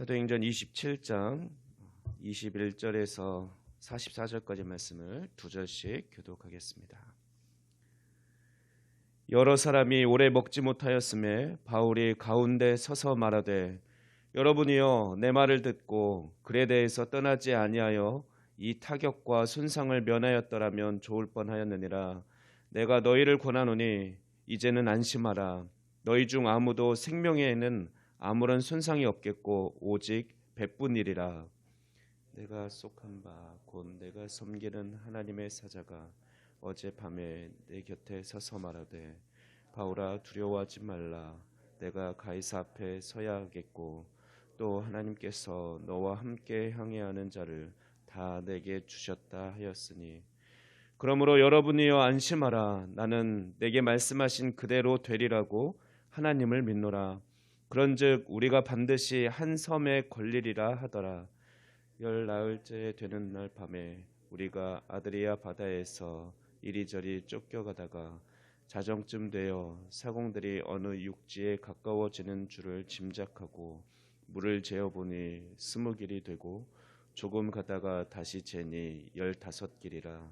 사도행전 27장 21절에서 44절까지 말씀을 두 절씩 교독하겠습니다. 여러 사람이 오래 먹지 못하였음에 바울이 가운데 서서 말하되, 여러분이여 내 말을 듣고 글에 대해서 떠나지 아니하여 이 타격과 손상을 면하였더라면 좋을 뻔하였느니라. 내가 너희를 권하노니 이제는 안심하라. 너희 중 아무도 생명에는 아무런 손상이 없겠고 오직 백분이리라. 내가 속한 바 곧 내가 섬기는 하나님의 사자가 어젯밤에 내 곁에 서서 말하되, 바울아 두려워하지 말라. 내가 가이사 앞에 서야 하겠고 또 하나님께서 너와 함께 항해하는 자를 다 내게 주셨다 하였으니, 그러므로 여러분이여 안심하라. 나는 내게 말씀하신 그대로 되리라고 하나님을 믿노라. 그런즉 우리가 반드시 한 섬에 걸리리라 하더라. 열 나흘째 되는 날 밤에 우리가 아드리아 바다에서 이리저리 쫓겨가다가 자정쯤 되어 사공들이 어느 육지에 가까워지는 줄을 짐작하고 물을 재어보니 20길이 되고 조금 가다가 다시 재니 15길이라.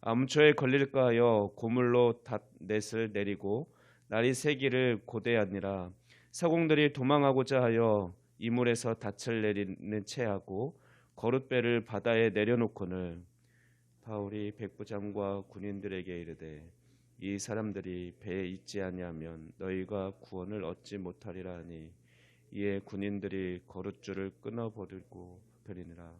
암초에 걸릴까 하여 고물로 닷넷을 내리고 날이 새기를 고대하니라. 사공들이 도망하고자 하여 이물에서 닻을 내리는 채하고 거룻배를 바다에 내려놓고는 바울이 백부장과 군인들에게 이르되, 이 사람들이 배에 있지 아니하면 너희가 구원을 얻지 못하리라 하니, 이에 군인들이 거룻줄을 끊어버리고 버리니라.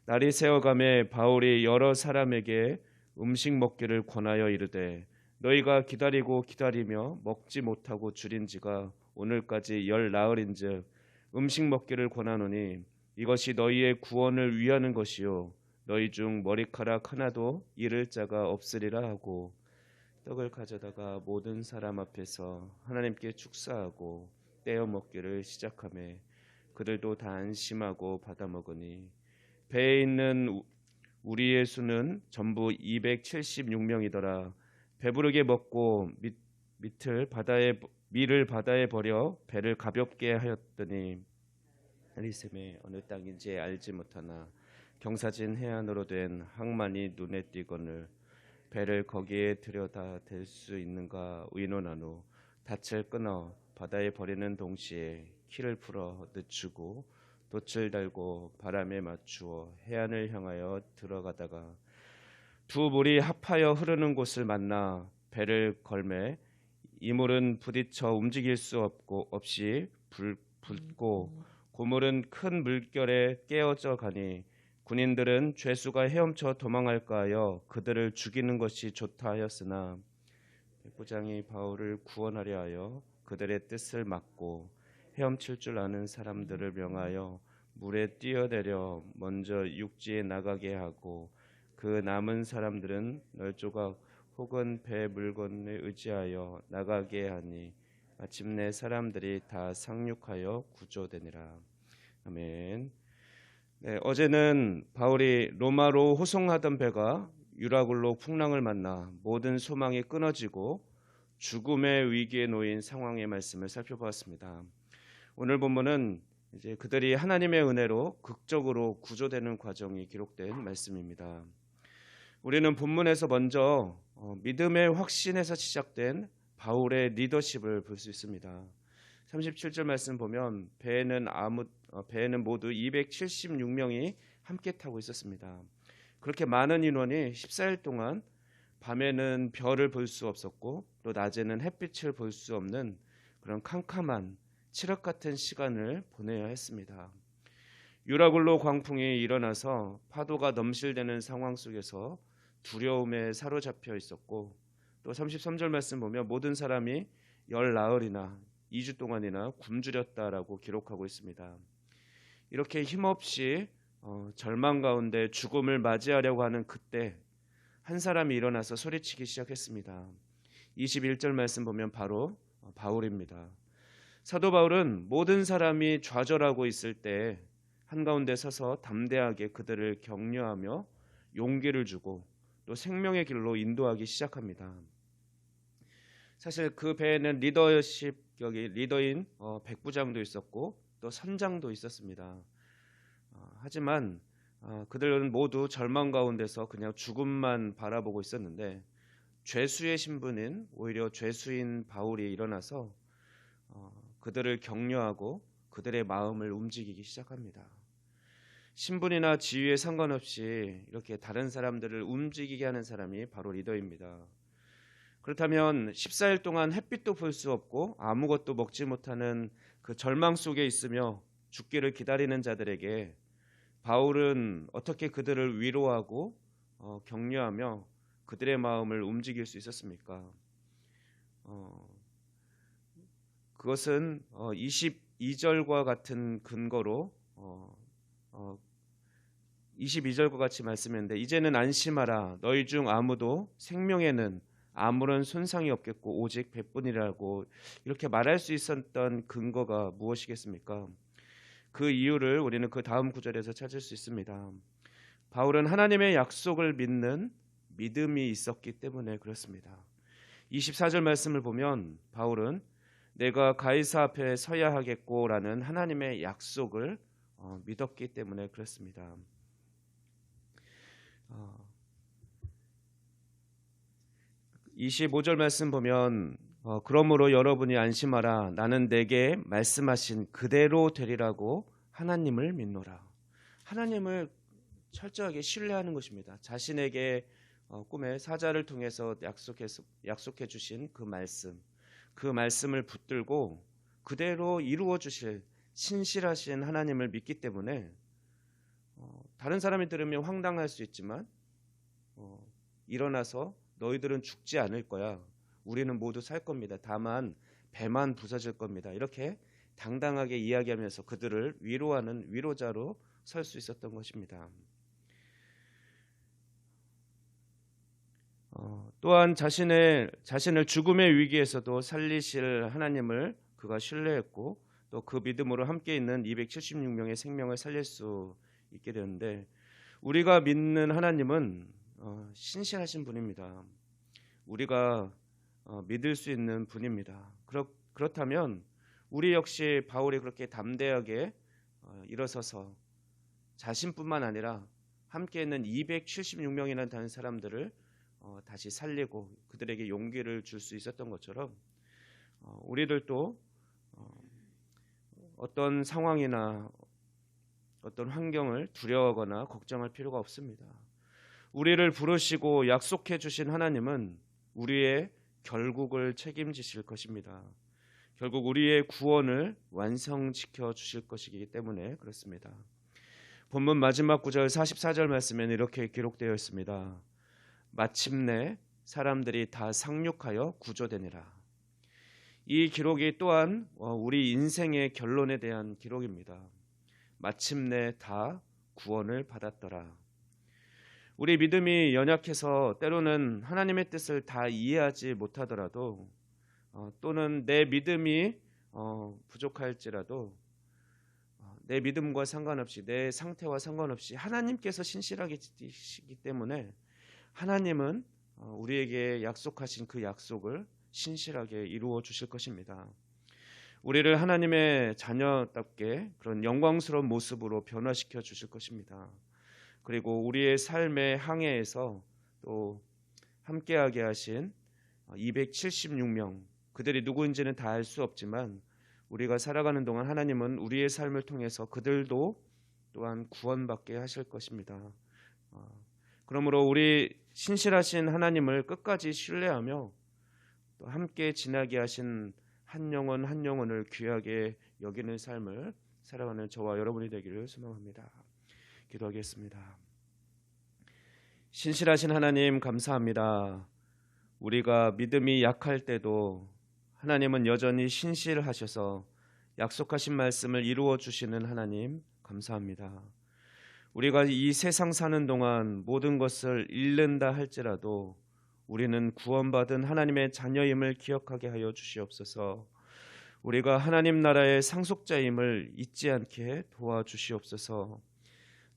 날이 새어가매 바울이 여러 사람에게 음식 먹기를 권하여 이르되, 너희가 기다리고 기다리며 먹지 못하고 줄인 지가 오늘까지 열 나흘인즉 음식 먹기를 권하노니 이것이 너희의 구원을 위하는 것이요 너희 중 머리카락 하나도 잃을 자가 없으리라 하고, 떡을 가져다가 모든 사람 앞에서 하나님께 축사하고 떼어 먹기를 시작하매 그들도 다 안심하고 받아 먹으니, 배에 있는 우리의 수는 전부 276명이더라. 배부르게 먹고 밀을 바다에 버려 배를 가볍게 하였더니 에리셈의 어느 땅인지 알지 못하나 경사진 해안으로 된 항만이 눈에 띄거늘 배를 거기에 들여다 댈 수 있는가 의논한 후 닻을 끊어 바다에 버리는 동시에 키를 풀어 늦추고 돛을 달고 바람에 맞추어 해안을 향하여 들어가다가 두 물이 합하여 흐르는 곳을 만나 배를 걸매 이물은 부딪혀 움직일 수 없이 붓고 고물은 큰 물결에 깨어져 가니, 군인들은 죄수가 헤엄쳐 도망할까 하여 그들을 죽이는 것이 좋다 하였으나 백부장이 바울을 구원하려 하여 그들의 뜻을 막고 헤엄칠 줄 아는 사람들을 명하여 물에 뛰어내려 먼저 육지에 나가게 하고, 그 남은 사람들은 널조각 혹은 배 물건에 의지하여 나가게 하니 마침내 사람들이 다 상륙하여 구조되니라. 아멘. 네, 어제는 바울이 로마로 호송하던 배가 유라굴로 풍랑을 만나 모든 소망이 끊어지고 죽음의 위기에 놓인 상황의 말씀을 살펴보았습니다. 오늘 본문은 이제 그들이 하나님의 은혜로 극적으로 구조되는 과정이 기록된 말씀입니다. 우리는 본문에서 먼저 믿음의 확신에서 시작된 바울의 리더십을 볼 수 있습니다. 37절 말씀 보면 배에는 모두 276명이 함께 타고 있었습니다. 그렇게 많은 인원이 14일 동안 밤에는 별을 볼 수 없었고 또 낮에는 햇빛을 볼 수 없는 그런 캄캄한 칠흑 같은 시간을 보내야 했습니다. 유라굴로 광풍이 일어나서 파도가 넘실대는 상황 속에서 두려움에 사로잡혀 있었고, 또 33절 말씀 보면 모든 사람이 열 나흘이나 2주 동안이나 굶주렸다라고 기록하고 있습니다. 이렇게 힘없이 절망 가운데 죽음을 맞이하려고 하는 그때 한 사람이 일어나서 소리치기 시작했습니다. 21절 말씀 보면 바로 바울입니다. 사도 바울은 모든 사람이 좌절하고 있을 때 한가운데 서서 담대하게 그들을 격려하며 용기를 주고 또 생명의 길로 인도하기 시작합니다. 사실 그 배에는 리더인 백부장도 있었고 또 선장도 있었습니다. 하지만 그들은 모두 절망 가운데서 그냥 죽음만 바라보고 있었는데 죄수의 신분인 오히려 죄수인 바울이 일어나서 그들을 격려하고 그들의 마음을 움직이기 시작합니다. 신분이나 지위에 상관없이 이렇게 다른 사람들을 움직이게 하는 사람이 바로 리더입니다. 그렇다면 14일 동안 햇빛도 볼 수 없고 아무것도 먹지 못하는 그 절망 속에 있으며 죽기를 기다리는 자들에게 바울은 어떻게 그들을 위로하고 격려하며 그들의 마음을 움직일 수 있었습니까? 그것은 22절과 같은 근거로 22절과 같이 말씀했는데 이제는 안심하라 너희 중 아무도 생명에는 아무런 손상이 없겠고 오직 배뿐이라고 이렇게 말할 수 있었던 근거가 무엇이겠습니까? 그 이유를 우리는 그 다음 구절에서 찾을 수 있습니다. 바울은 하나님의 약속을 믿는 믿음이 있었기 때문에 그렇습니다. 24절 말씀을 보면 바울은 내가 가이사 앞에 서야 하겠고라는 하나님의 약속을 믿었기 때문에 그렇습니다. 25절 말씀 보면 그러므로 여러분이 안심하라 나는 내게 말씀하신 그대로 되리라고 하나님을 믿노라. 하나님을 철저하게 신뢰하는 것입니다. 자신에게 꿈의 사자를 통해서 약속해 주신 그 말씀을 붙들고 그대로 이루어 주실 신실하신 하나님을 믿기 때문에 다른 사람이 들으면 황당할 수 있지만 일어나서 너희들은 죽지 않을 거야. 우리는 모두 살 겁니다. 다만 배만 부서질 겁니다. 이렇게 당당하게 이야기하면서 그들을 위로하는 위로자로 설 수 있었던 것입니다. 또한 자신을 죽음의 위기에서도 살리실 하나님을 그가 신뢰했고 또 그 믿음으로 함께 있는 276명의 생명을 살릴 수 있게 되는데 우리가 믿는 하나님은 신실하신 분입니다. 우리가 믿을 수 있는 분입니다. 그렇다면 우리 역시 바울이 그렇게 담대하게 일어서서 자신뿐만 아니라 함께 있는 276명이라는 다른 사람들을 다시 살리고 그들에게 용기를 줄 수 있었던 것처럼 우리들도 어떤 상황이나 어떤 환경을 두려워하거나 걱정할 필요가 없습니다. 우리를 부르시고 약속해 주신 하나님은 우리의 결국을 책임지실 것입니다. 결국 우리의 구원을 완성시켜 주실 것이기 때문에 그렇습니다. 본문 마지막 구절 44절 말씀에는 이렇게 기록되어 있습니다. 마침내 사람들이 다 상륙하여 구조되니라. 이 기록이 또한 우리 인생의 결론에 대한 기록입니다. 마침내 다 구원을 받았더라. 우리 믿음이 연약해서 때로는 하나님의 뜻을 다 이해하지 못하더라도 또는 내 믿음이 부족할지라도 내 믿음과 상관없이 내 상태와 상관없이 하나님께서 신실하시기 때문에 하나님은 우리에게 약속하신 그 약속을 신실하게 이루어 주실 것입니다. 우리를 하나님의 자녀답게 그런 영광스러운 모습으로 변화시켜 주실 것입니다. 그리고 우리의 삶의 항해에서 또 함께하게 하신 276명 그들이 누구인지는 다 알 수 없지만 우리가 살아가는 동안 하나님은 우리의 삶을 통해서 그들도 또한 구원받게 하실 것입니다. 그러므로 우리 신실하신 하나님을 끝까지 신뢰하며 또 함께 지나게 하신 한 영혼 한 영혼을 귀하게 여기는 삶을 살아가는 저와 여러분이 되기를 소망합니다. 기도하겠습니다. 신실하신 하나님 감사합니다. 우리가 믿음이 약할 때도 하나님은 여전히 신실하셔서 약속하신 말씀을 이루어 주시는 하나님 감사합니다. 우리가 이 세상 사는 동안 모든 것을 잃는다 할지라도 우리는 구원받은 하나님의 자녀임을 기억하게 하여 주시옵소서. 우리가 하나님 나라의 상속자임을 잊지 않게 도와주시옵소서.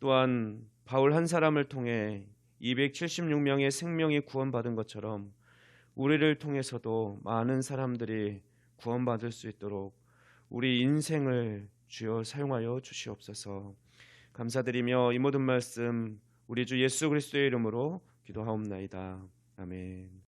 또한 바울 한 사람을 통해 276명의 생명이 구원받은 것처럼 우리를 통해서도 많은 사람들이 구원받을 수 있도록 우리 인생을 주여 사용하여 주시옵소서. 감사드리며 이 모든 말씀 우리 주 예수 그리스도의 이름으로 기도하옵나이다. 아멘.